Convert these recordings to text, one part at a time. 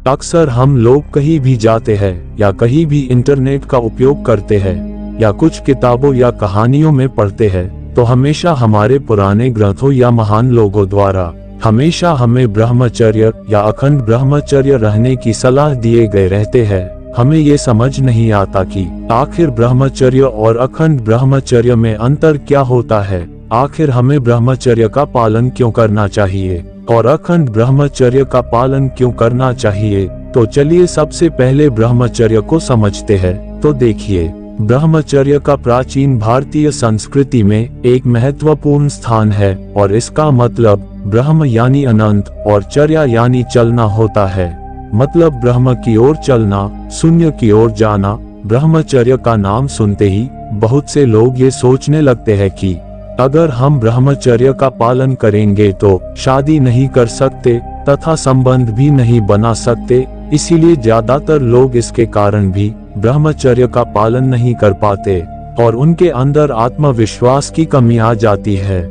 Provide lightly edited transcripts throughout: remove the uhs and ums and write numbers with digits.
अक्सर हम लोग कहीं भी जाते हैं या कहीं भी इंटरनेट का उपयोग करते हैं या कुछ किताबों या कहानियों में पढ़ते हैं तो हमेशा हमारे पुराने ग्रंथों या महान लोगों द्वारा हमेशा हमें ब्रह्मचर्य या अखंड ब्रह्मचर्य रहने की सलाह दिए गए रहते हैं। हमें ये समझ नहीं आता कि आखिर ब्रह्मचर्य और अखंड ब्रह्मचर्य में अंतर क्या होता है। आखिर हमें ब्रह्मचर्य का पालन क्यों करना चाहिए और अखंड ब्रह्मचर्य का पालन क्यों करना चाहिए। तो चलिए सबसे पहले ब्रह्मचर्य को समझते हैं। तो देखिए, ब्रह्मचर्य का प्राचीन भारतीय संस्कृति में एक महत्वपूर्ण स्थान है और इसका मतलब ब्रह्म यानी अनंत और चर्या यानी चलना होता है। मतलब ब्रह्म की ओर चलना, शून्य की ओर जाना। ब्रह्मचर्य का नाम सुनते ही बहुत से लोग ये सोचने लगते हैं कि अगर हम ब्रह्मचर्य का पालन करेंगे तो शादी नहीं कर सकते तथा संबंध भी नहीं बना सकते। इसीलिए ज्यादातर लोग इसके कारण भी ब्रह्मचर्य का पालन नहीं कर पाते और उनके अंदर आत्मविश्वास की कमी आ जाती है।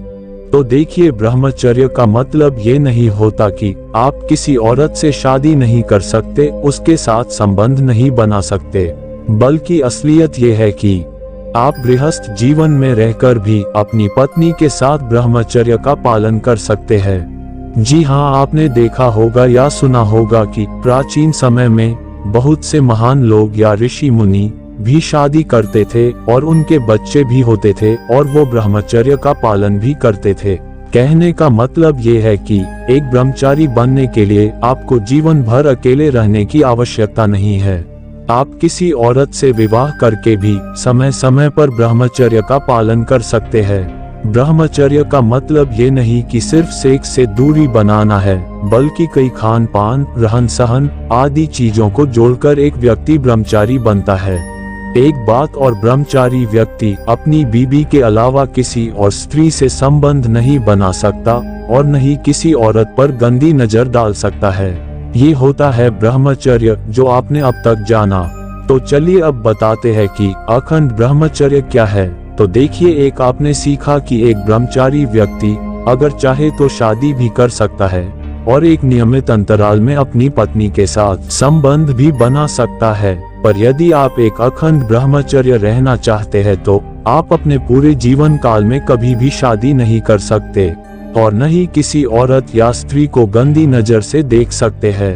तो देखिए, ब्रह्मचर्य का मतलब ये नहीं होता कि आप किसी औरत से शादी नहीं कर सकते, उसके साथ संबंध नहीं बना सकते, बल्कि असलियत ये है कि आप गृहस्थ जीवन में रहकर भी अपनी पत्नी के साथ ब्रह्मचर्य का पालन कर सकते हैं। जी हाँ, आपने देखा होगा या सुना होगा कि प्राचीन समय में बहुत से महान लोग या ऋषि मुनि भी शादी करते थे और उनके बच्चे भी होते थे और वो ब्रह्मचर्य का पालन भी करते थे। कहने का मतलब ये है कि एक ब्रह्मचारी बनने के लिए आपको जीवन भर अकेले रहने की आवश्यकता नहीं है। आप किसी औरत से विवाह करके भी समय समय पर ब्रह्मचर्य का पालन कर सकते हैं। ब्रह्मचर्य का मतलब ये नहीं कि सिर्फ सेक्स से दूरी बनाना है, बल्कि कई खान पान, रहन सहन आदि चीजों को जोड़कर एक व्यक्ति ब्रह्मचारी बनता है। एक बात और, ब्रह्मचारी व्यक्ति अपनी बीवी के अलावा किसी और स्त्री से संबंध नहीं बना सकता और न ही किसी औरत पर गंदी नजर डाल सकता है। ये होता है ब्रह्मचर्य जो आपने अब तक जाना। तो चलिए अब बताते हैं कि अखंड ब्रह्मचर्य क्या है। तो देखिए, एक आपने सीखा कि एक ब्रह्मचारी व्यक्ति अगर चाहे तो शादी भी कर सकता है और एक नियमित अंतराल में अपनी पत्नी के साथ संबंध भी बना सकता है। पर यदि आप एक अखंड ब्रह्मचर्य रहना चाहते हैं तो आप अपने पूरे जीवन काल में कभी भी शादी नहीं कर सकते और न ही किसी औरत या स्त्री को गंदी नजर से देख सकते हैं।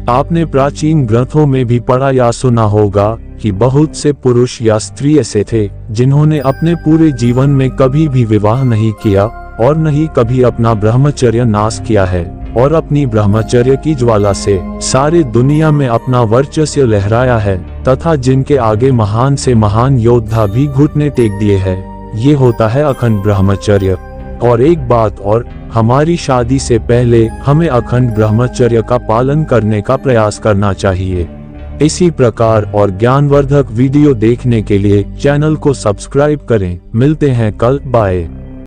आपने प्राचीन ग्रंथों में भी पढ़ा या सुना होगा कि बहुत से पुरुष या स्त्री ऐसे थे जिन्होंने अपने पूरे जीवन में कभी भी विवाह नहीं किया और न ही कभी अपना ब्रह्मचर्य नाश किया है और अपनी ब्रह्मचर्य की ज्वाला से सारी दुनिया में अपना वर्चस्व लहराया है तथा जिनके आगे महान से महान योद्धा भी घुटने टेक दिए हैं। ये होता है अखंड ब्रह्मचर्य। और एक बात और, हमारी शादी से पहले हमें अखंड ब्रह्मचर्य का पालन करने का प्रयास करना चाहिए। इसी प्रकार और ज्ञानवर्धक वीडियो देखने के लिए चैनल को सब्सक्राइब करें। मिलते हैं कल, बाय।